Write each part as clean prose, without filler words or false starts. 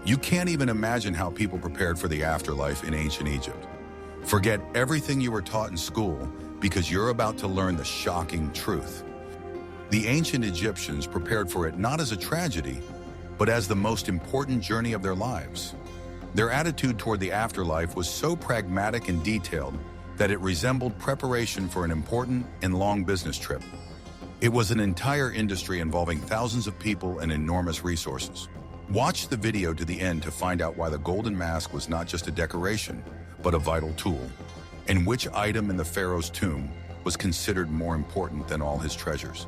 You can't even imagine how people prepared for the afterlife in ancient Egypt. Forget everything you were taught in school because you're about to learn the shocking truth. The ancient Egyptians prepared for it not as a tragedy, but as the most important journey of their lives. Their attitude toward the afterlife was so pragmatic and detailed that it resembled preparation for an important and long business trip. It was an entire industry involving thousands of people and enormous resources. Watch the video to the end to find out why the golden mask was not just a decoration, but a vital tool, and which item in the pharaoh's tomb was considered more important than all his treasures.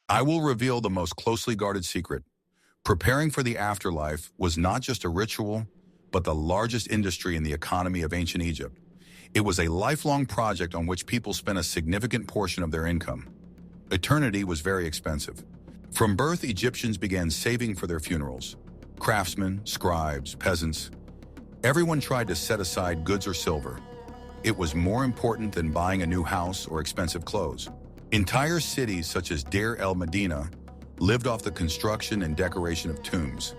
I will reveal the most closely guarded secret. Preparing for the afterlife was not just a ritual, but the largest industry in the economy of ancient Egypt. It was a lifelong project on which people spent a significant portion of their income. Eternity was very expensive. From birth, Egyptians began saving for their funerals. Craftsmen, scribes, peasants, everyone tried to set aside goods or silver. It was more important than buying a new house or expensive clothes. Entire cities such as Deir el-Medina lived off the construction and decoration of tombs.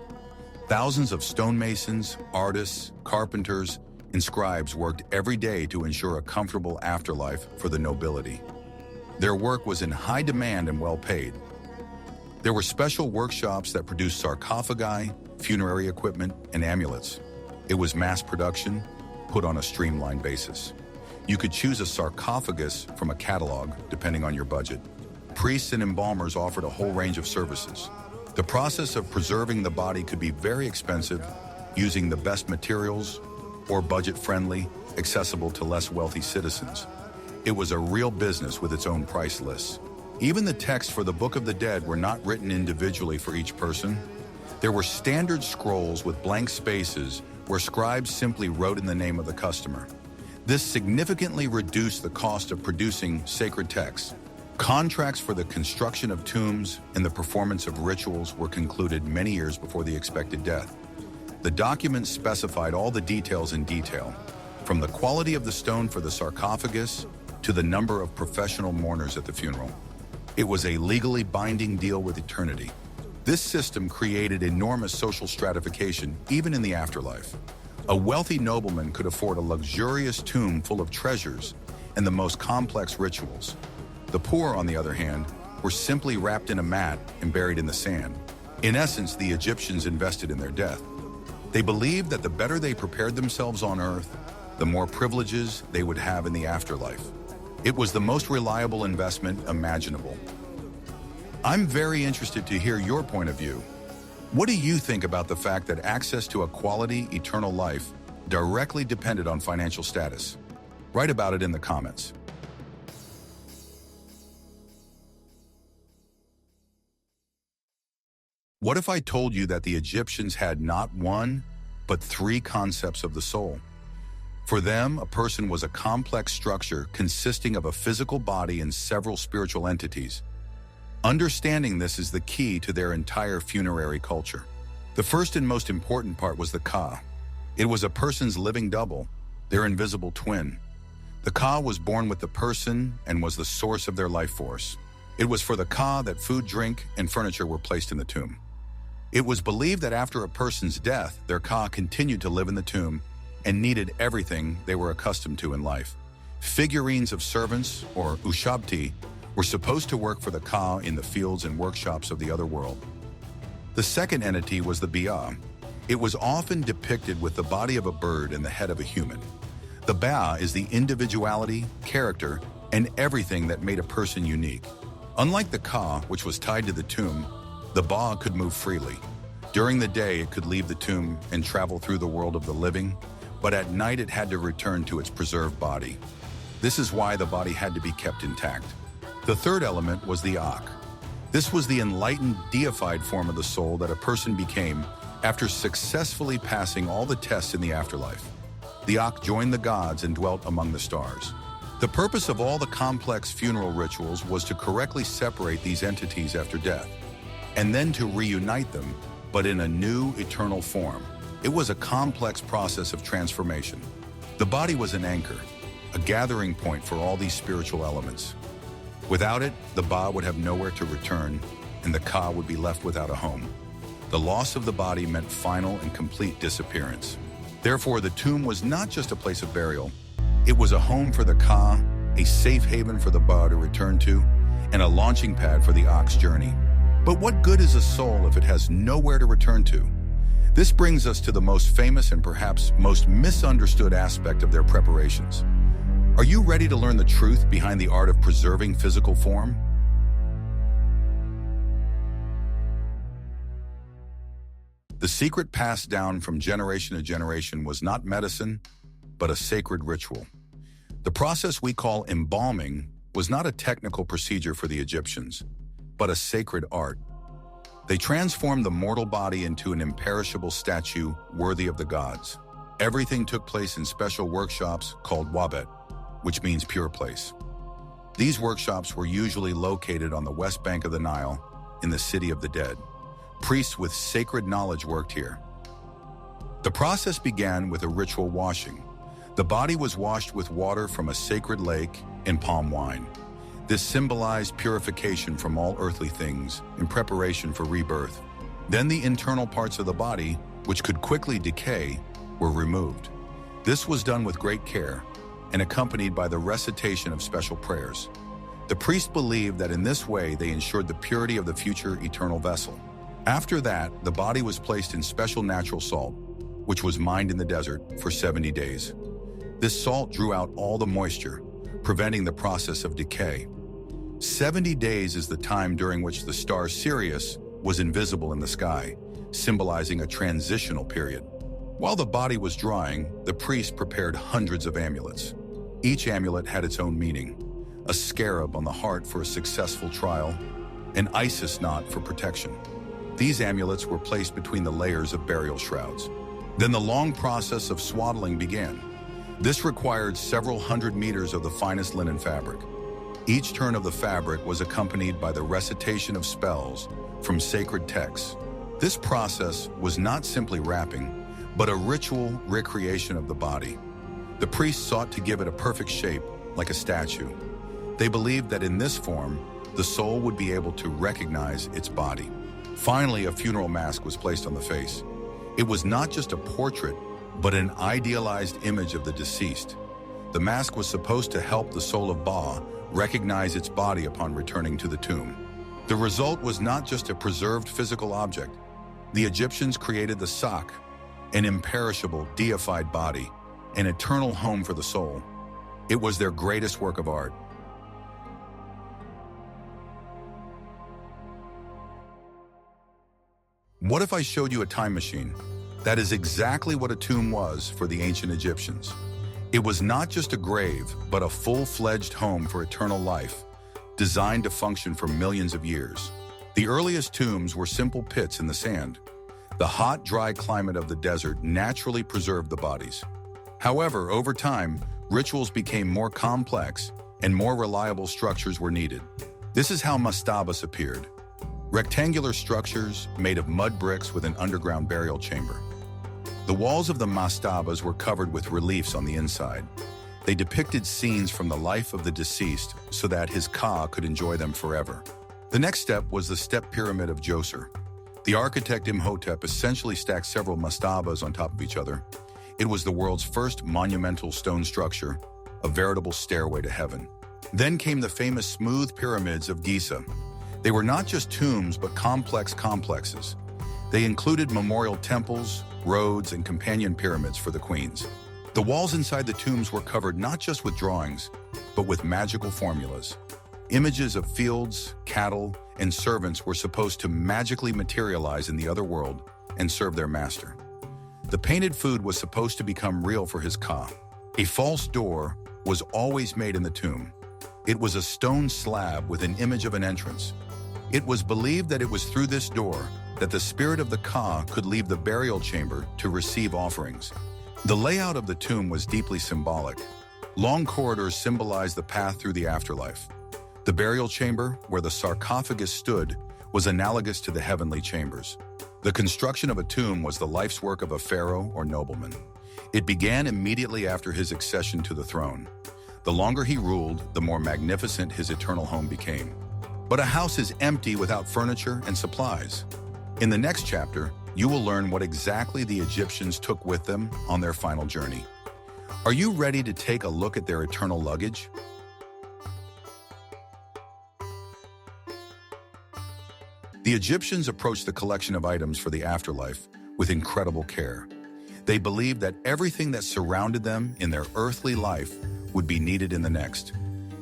Thousands of stonemasons, artists, carpenters, and scribes worked every day to ensure a comfortable afterlife for the nobility. Their work was in high demand and well paid. There were special workshops that produced sarcophagi, funerary equipment, and amulets. It was mass production, put on a streamlined basis. You could choose a sarcophagus from a catalog, depending on your budget. Priests and embalmers offered a whole range of services. The process of preserving the body could be very expensive, using the best materials, or budget-friendly, accessible to less wealthy citizens. It was a real business with its own price lists. Even the texts for the Book of the Dead were not written individually for each person. There were standard scrolls with blank spaces where scribes simply wrote in the name of the customer. This significantly reduced the cost of producing sacred texts. Contracts for the construction of tombs and the performance of rituals were concluded many years before the expected death. The documents specified all the details in detail, from the quality of the stone for the sarcophagus to the number of professional mourners at the funeral. It was a legally binding deal with eternity. This system created enormous social stratification, even in the afterlife. A wealthy nobleman could afford a luxurious tomb full of treasures and the most complex rituals. The poor, on the other hand, were simply wrapped in a mat and buried in the sand. In essence, the Egyptians invested in their death. They believed that the better they prepared themselves on earth, the more privileges they would have in the afterlife. It was the most reliable investment imaginable. I'm very interested to hear your point of view. What do you think about the fact that access to a quality, eternal life directly depended on financial status? Write about it in the comments. What if I told you that the Egyptians had not one, but three concepts of the soul? For them, a person was a complex structure consisting of a physical body and several spiritual entities. Understanding this is the key to their entire funerary culture. The first and most important part was the Ka. It was a person's living double, their invisible twin. The Ka was born with the person and was the source of their life force. It was for the Ka that food, drink, and furniture were placed in the tomb. It was believed that after a person's death, their Ka continued to live in the tomb and needed everything they were accustomed to in life. Figurines of servants, or ushabtis, were supposed to work for the Ka in the fields and workshops of the other world. The second entity was the Ba. It was often depicted with the body of a bird and the head of a human. The Ba is the individuality, character, and everything that made a person unique. Unlike the Ka, which was tied to the tomb, the Ba could move freely. During the day, it could leave the tomb and travel through the world of the living, but at night it had to return to its preserved body. This is why the body had to be kept intact. The third element was the Ak. This was the enlightened, deified form of the soul that a person became after successfully passing all the tests in the afterlife. The Ak joined the gods and dwelt among the stars. The purpose of all the complex funeral rituals was to correctly separate these entities after death, and then to reunite them, but in a new, eternal form. It was a complex process of transformation. The body was an anchor, a gathering point for all these spiritual elements. Without it, the Ba would have nowhere to return, and the Ka would be left without a home. The loss of the body meant final and complete disappearance. Therefore, the tomb was not just a place of burial. It was a home for the Ka, a safe haven for the Ba to return to, and a launching pad for the Ox journey. But what good is a soul if it has nowhere to return to? This brings us to the most famous and perhaps most misunderstood aspect of their preparations. Are you ready to learn the truth behind the art of preserving physical form? The secret passed down from generation to generation was not medicine, but a sacred ritual. The process we call embalming was not a technical procedure for the Egyptians, but a sacred art. They transformed the mortal body into an imperishable statue worthy of the gods. Everything took place in special workshops called wabet, which means pure place. These workshops were usually located on the west bank of the Nile, in the City of the Dead. Priests with sacred knowledge worked here. The process began with a ritual washing. The body was washed with water from a sacred lake and palm wine. This symbolized purification from all earthly things in preparation for rebirth. Then the internal parts of the body, which could quickly decay, were removed. This was done with great care and accompanied by the recitation of special prayers. The priest believed that in this way they ensured the purity of the future eternal vessel. After that, the body was placed in special natural salt, which was mined in the desert for 70 days. This salt drew out all the moisture, preventing the process of decay. 70 days is the time during which the star Sirius was invisible in the sky, symbolizing a transitional period. While the body was drying, the priest prepared hundreds of amulets. Each amulet had its own meaning: a scarab on the heart for a successful trial, an Isis knot for protection. These amulets were placed between the layers of burial shrouds. Then the long process of swaddling began. This required several hundred meters of the finest linen fabric. Each turn of the fabric was accompanied by the recitation of spells from sacred texts. This process was not simply wrapping, but a ritual recreation of the body. The priests sought to give it a perfect shape, like a statue. They believed that in this form, the soul would be able to recognize its body. Finally, a funeral mask was placed on the face. It was not just a portrait, but an idealized image of the deceased. The mask was supposed to help the soul of Ba recognize its body upon returning to the tomb. The result was not just a preserved physical object. The Egyptians created the Sak, an imperishable, deified body, an eternal home for the soul. It was their greatest work of art. What if I showed you a time machine? That is exactly what a tomb was for the ancient Egyptians. It was not just a grave, but a full-fledged home for eternal life, designed to function for millions of years. The earliest tombs were simple pits in the sand. The hot, dry climate of the desert naturally preserved the bodies. However, over time, rituals became more complex and more reliable structures were needed. This is how mastabas appeared: rectangular structures made of mud bricks with an underground burial chamber. The walls of the mastabas were covered with reliefs on the inside. They depicted scenes from the life of the deceased so that his Ka could enjoy them forever. The next step was the step pyramid of Djoser. The architect Imhotep essentially stacked several mastabas on top of each other. It was the world's first monumental stone structure, a veritable stairway to heaven. Then came the famous smooth pyramids of Giza. They were not just tombs, but complex complexes. They included memorial temples, roads, and companion pyramids for the queens. The walls inside the tombs were covered not just with drawings, but with magical formulas. Images of fields, cattle, and servants were supposed to magically materialize in the other world and serve their master. The painted food was supposed to become real for his Ka. A false door was always made in the tomb. It was a stone slab with an image of an entrance. It was believed that it was through this door that the spirit of the Ka could leave the burial chamber to receive offerings. The layout of the tomb was deeply symbolic. Long corridors symbolized the path through the afterlife. The burial chamber, where the sarcophagus stood, was analogous to the heavenly chambers. The construction of a tomb was the life's work of a pharaoh or nobleman. It began immediately after his accession to the throne. The longer he ruled, the more magnificent his eternal home became. But a house is empty without furniture and supplies. In the next chapter, you will learn what exactly the Egyptians took with them on their final journey. Are you ready to take a look at their eternal luggage? The Egyptians approached the collection of items for the afterlife with incredible care. They believed that everything that surrounded them in their earthly life would be needed in the next.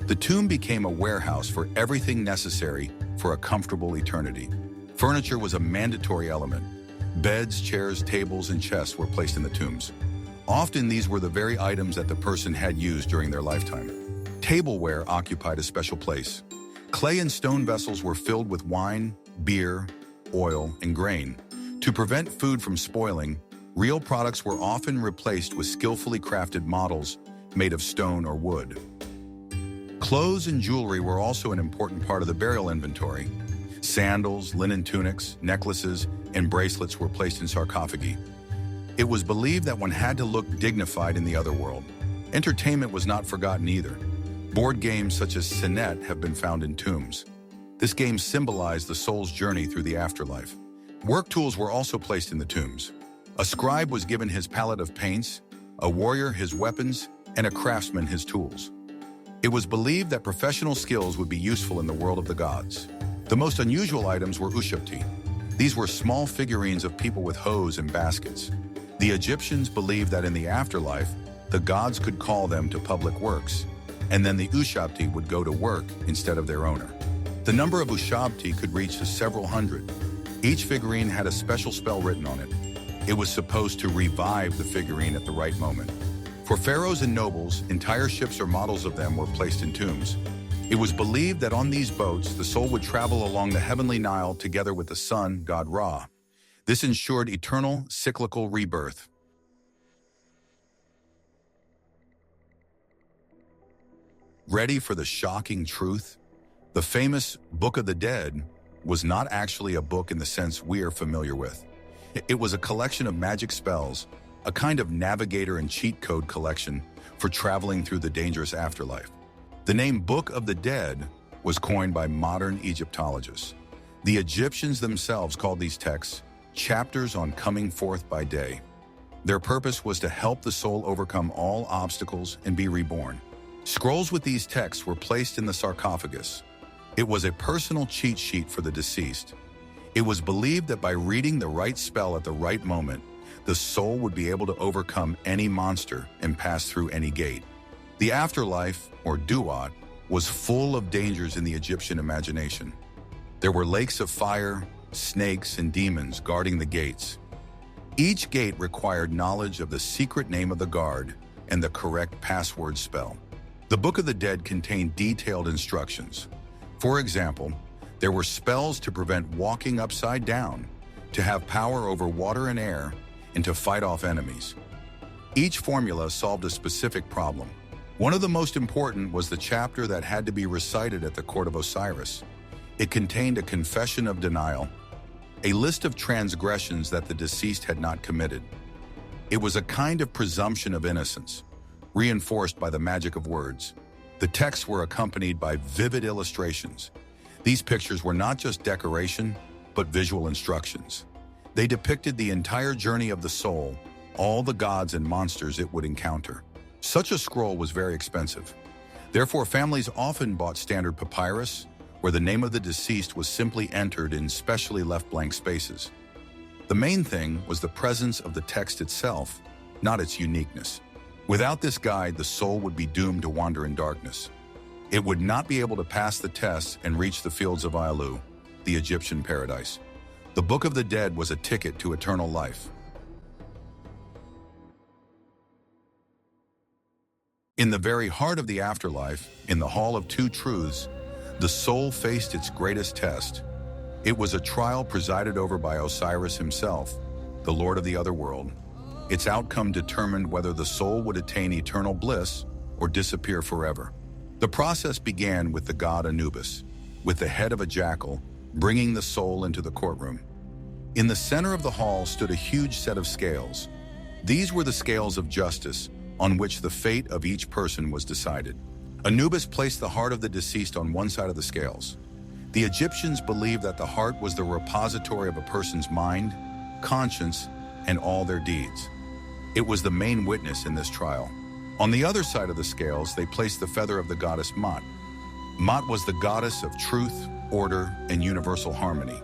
The tomb became a warehouse for everything necessary for a comfortable eternity. Furniture was a mandatory element. Beds, chairs, tables, and chests were placed in the tombs. Often these were the very items that the person had used during their lifetime. Tableware occupied a special place. Clay and stone vessels were filled with wine, beer, oil, and grain. To prevent food from spoiling, real products were often replaced with skillfully crafted models made of stone or wood. Clothes and jewelry were also an important part of the burial inventory. Sandals, linen tunics, necklaces, and bracelets were placed in sarcophagi. It was believed that one had to look dignified in the other world. Entertainment was not forgotten either. Board games such as Senet have been found in tombs. This game symbolized the soul's journey through the afterlife. Work tools were also placed in the tombs. A scribe was given his palette of paints, a warrior his weapons, and a craftsman his tools. It was believed that professional skills would be useful in the world of the gods. The most unusual items were ushabtis. These were small figurines of people with hoes and baskets. The Egyptians believed that in the afterlife, the gods could call them to public works, and then the ushabti would go to work instead of their owner. The number of ushabti could reach to several hundred. Each figurine had a special spell written on it. It was supposed to revive the figurine at the right moment. For pharaohs and nobles, entire ships or models of them were placed in tombs. It was believed that on these boats, the soul would travel along the heavenly Nile together with the sun, god Ra. This ensured eternal, cyclical rebirth. Ready for the shocking truth? The famous Book of the Dead was not actually a book in the sense we are familiar with. It was a collection of magic spells, a kind of navigator and cheat code collection for traveling through the dangerous afterlife. The name Book of the Dead was coined by modern Egyptologists. The Egyptians themselves called these texts chapters on coming forth by day. Their purpose was to help the soul overcome all obstacles and be reborn. Scrolls with these texts were placed in the sarcophagus. It was a personal cheat sheet for the deceased. It was believed that by reading the right spell at the right moment, the soul would be able to overcome any monster and pass through any gate. The afterlife, or duat, was full of dangers in the Egyptian imagination. There were lakes of fire, snakes, and demons guarding the gates. Each gate required knowledge of the secret name of the guard and the correct password spell. The Book of the Dead contained detailed instructions. For example, there were spells to prevent walking upside down, to have power over water and air, and to fight off enemies. Each formula solved a specific problem. One of the most important was the chapter that had to be recited at the court of Osiris. It contained a confession of denial, a list of transgressions that the deceased had not committed. It was a kind of presumption of innocence, reinforced by the magic of words. The texts were accompanied by vivid illustrations. These pictures were not just decoration, but visual instructions. They depicted the entire journey of the soul, all the gods and monsters it would encounter. Such a scroll was very expensive. Therefore, families often bought standard papyrus, where the name of the deceased was simply entered in specially left blank spaces. The main thing was the presence of the text itself, not its uniqueness. Without this guide, the soul would be doomed to wander in darkness. It would not be able to pass the tests and reach the fields of Ailu, the Egyptian paradise. The Book of the Dead was a ticket to eternal life. In the very heart of the afterlife, in the Hall of Two Truths, the soul faced its greatest test. It was a trial presided over by Osiris himself, the Lord of the Otherworld. Its outcome determined whether the soul would attain eternal bliss or disappear forever. The process began with the god Anubis, with the head of a jackal, bringing the soul into the courtroom. In the center of the hall stood a huge set of scales. These were the scales of justice, on which the fate of each person was decided. Anubis placed the heart of the deceased on one side of the scales. The Egyptians believed that the heart was the repository of a person's mind, conscience, and all their deeds. It was the main witness in this trial. On the other side of the scales, they placed the feather of the goddess Mot. Mot was the goddess of truth, order, and universal harmony.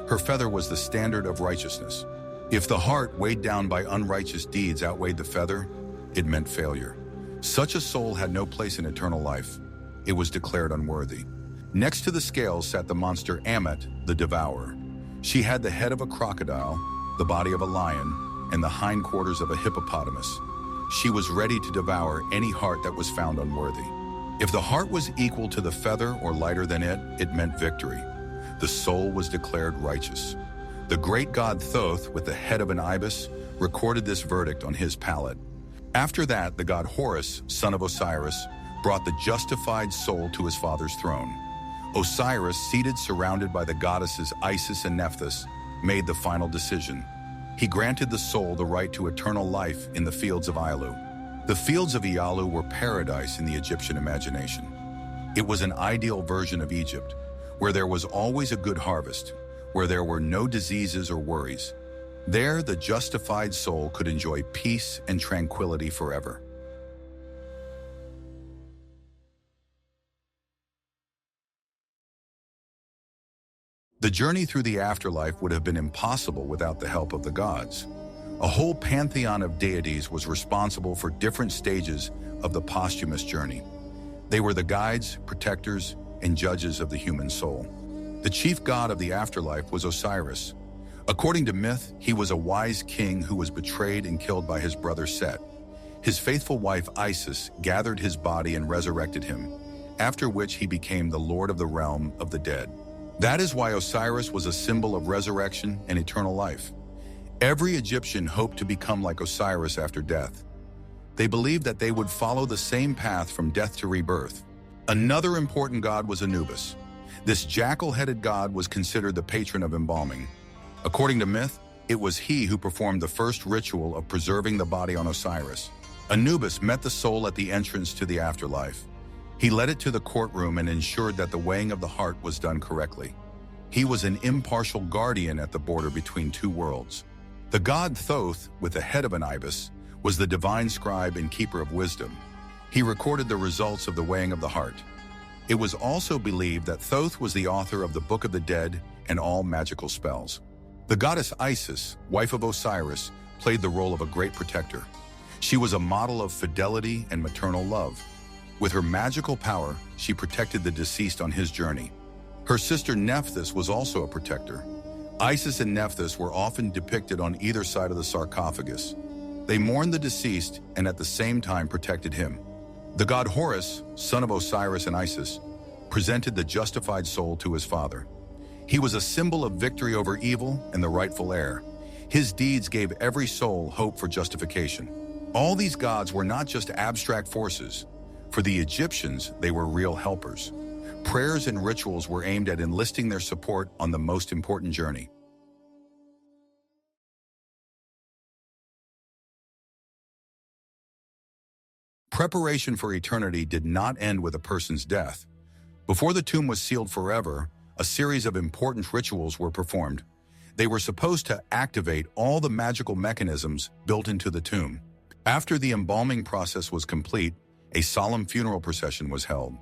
Her feather was the standard of righteousness. If the heart, weighed down by unrighteous deeds, outweighed the feather, it meant failure. Such a soul had no place in eternal life. It was declared unworthy. Next to the scales sat the monster Ammit, the devourer. She had the head of a crocodile, the body of a lion, and the hindquarters of a hippopotamus. She was ready to devour any heart that was found unworthy. If the heart was equal to the feather or lighter than it meant victory. The soul was declared righteous. The great god Thoth, with the head of an ibis, recorded this verdict on his pallet. After that, the god Horus, son of Osiris, brought the justified soul to his father's throne. Osiris, seated surrounded by the goddesses Isis and Nephthys, made the final decision. He granted the soul the right to eternal life in the fields of Ialu. The fields of Ialu were paradise in the Egyptian imagination. It was an ideal version of Egypt, where there was always a good harvest, where there were no diseases or worries. There, the justified soul could enjoy peace and tranquility forever. The journey through the afterlife would have been impossible without the help of the gods. A whole pantheon of deities was responsible for different stages of the posthumous journey. They were the guides, protectors, and judges of the human soul. The chief god of the afterlife was Osiris. According to myth, he was a wise king who was betrayed and killed by his brother Set. His faithful wife Isis gathered his body and resurrected him, after which he became the lord of the realm of the dead. That is why Osiris was a symbol of resurrection and eternal life. Every Egyptian hoped to become like Osiris after death. They believed that they would follow the same path from death to rebirth. Another important god was Anubis. This jackal-headed god was considered the patron of embalming. According to myth, it was he who performed the first ritual of preserving the body on Osiris. Anubis met the soul at the entrance to the afterlife. He led it to the courtroom and ensured that the weighing of the heart was done correctly. He was an impartial guardian at the border between two worlds. The god Thoth, with the head of an ibis, was the divine scribe and keeper of wisdom. He recorded the results of the weighing of the heart. It was also believed that Thoth was the author of the Book of the Dead and all magical spells. The goddess Isis, wife of Osiris, played the role of a great protector. She was a model of fidelity and maternal love. With her magical power, she protected the deceased on his journey. Her sister Nephthys was also a protector. Isis and Nephthys were often depicted on either side of the sarcophagus. They mourned the deceased and at the same time protected him. The god Horus, son of Osiris and Isis, presented the justified soul to his father. He was a symbol of victory over evil and the rightful heir. His deeds gave every soul hope for justification. All these gods were not just abstract forces. For the Egyptians, they were real helpers. Prayers and rituals were aimed at enlisting their support on the most important journey. Preparation for eternity did not end with a person's death. Before the tomb was sealed forever, a series of important rituals were performed. They were supposed to activate all the magical mechanisms built into the tomb. After the embalming process was complete, a solemn funeral procession was held.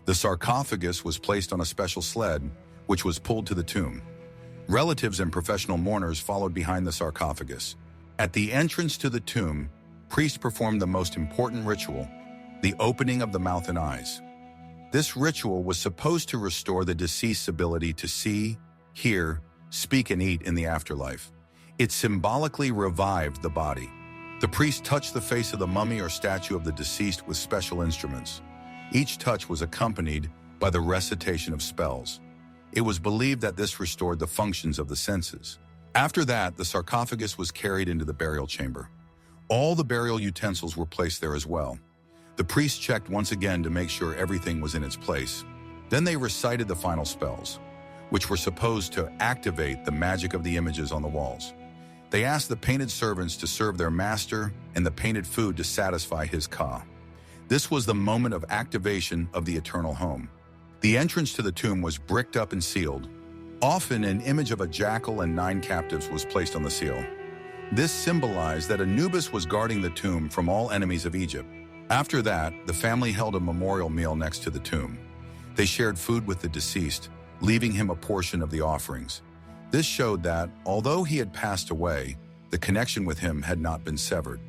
The sarcophagus was placed on a special sled, which was pulled to the tomb. Relatives and professional mourners followed behind the sarcophagus. At the entrance to the tomb, priests performed the most important ritual, the opening of the mouth and eyes. This ritual was supposed to restore the deceased's ability to see, hear, speak, and eat in the afterlife. It symbolically revived the body. The priest touched the face of the mummy or statue of the deceased with special instruments. Each touch was accompanied by the recitation of spells. It was believed that this restored the functions of the senses. After that, the sarcophagus was carried into the burial chamber. All the burial utensils were placed there as well. The priest checked once again to make sure everything was in its place. Then they recited the final spells, which were supposed to activate the magic of the images on the walls. They asked the painted servants to serve their master and the painted food to satisfy his ka. This was the moment of activation of the eternal home. The entrance to the tomb was bricked up and sealed. Often an image of a jackal and 9 captives was placed on the seal. This symbolized that Anubis was guarding the tomb from all enemies of Egypt. After that, the family held a memorial meal next to the tomb. They shared food with the deceased, leaving him a portion of the offerings. This showed that, although he had passed away, the connection with him had not been severed.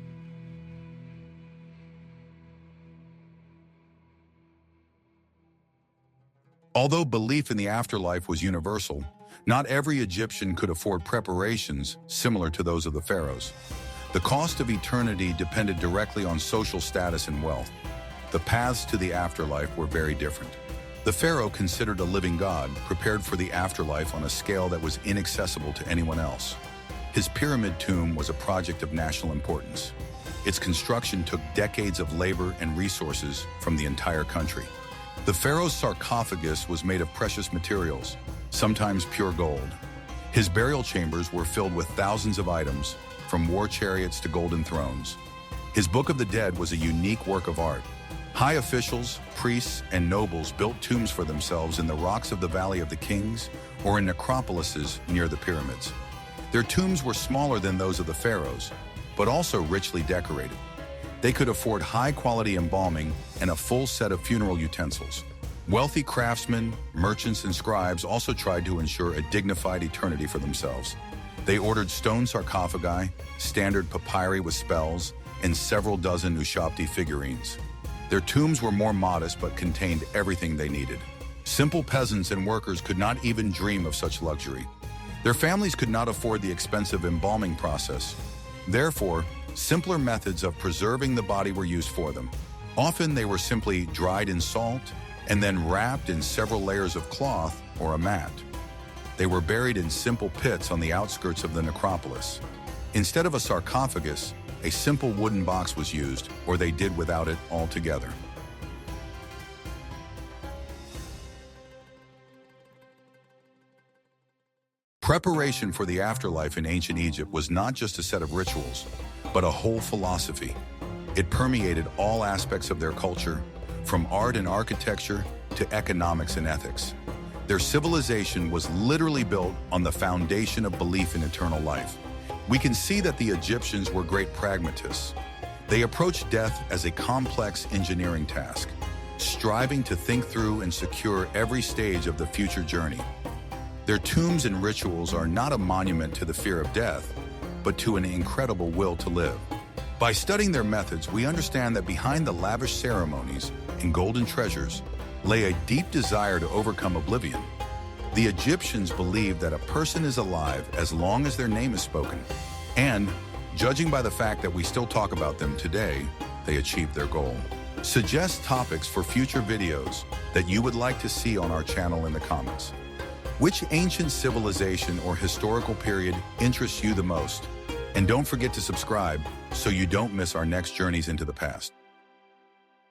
Although belief in the afterlife was universal, not every Egyptian could afford preparations similar to those of the pharaohs. The cost of eternity depended directly on social status and wealth. The paths to the afterlife were very different. The pharaoh, considered a living god, prepared for the afterlife on a scale that was inaccessible to anyone else. His pyramid tomb was a project of national importance. Its construction took decades of labor and resources from the entire country. The pharaoh's sarcophagus was made of precious materials, sometimes pure gold. His burial chambers were filled with thousands of items, from war chariots to golden thrones. His Book of the Dead was a unique work of art. High officials, priests, and nobles built tombs for themselves in the rocks of the Valley of the Kings or in necropolises near the pyramids. Their tombs were smaller than those of the pharaohs, but also richly decorated. They could afford high-quality embalming and a full set of funeral utensils. Wealthy craftsmen, merchants, and scribes also tried to ensure a dignified eternity for themselves. They ordered stone sarcophagi, standard papyri with spells, and several dozen ushabti figurines. Their tombs were more modest but contained everything they needed. Simple peasants and workers could not even dream of such luxury. Their families could not afford the expensive embalming process. Therefore, simpler methods of preserving the body were used for them. Often they were simply dried in salt and then wrapped in several layers of cloth or a mat. They were buried in simple pits on the outskirts of the necropolis. Instead of a sarcophagus, a simple wooden box was used, or they did without it altogether. Preparation for the afterlife in ancient Egypt was not just a set of rituals, but a whole philosophy. It permeated all aspects of their culture, from art and architecture to economics and ethics. Their civilization was literally built on the foundation of belief in eternal life. We can see that the Egyptians were great pragmatists. They approached death as a complex engineering task, striving to think through and secure every stage of the future journey. Their tombs and rituals are not a monument to the fear of death, but to an incredible will to live. By studying their methods, we understand that behind the lavish ceremonies and golden treasures lay a deep desire to overcome oblivion. The Egyptians believed that a person is alive as long as their name is spoken, and, judging by the fact that we still talk about them today, they achieved their goal. Suggest topics for future videos that you would like to see on our channel in the comments. Which ancient civilization or historical period interests you the most? And don't forget to subscribe so you don't miss our next journeys into the past.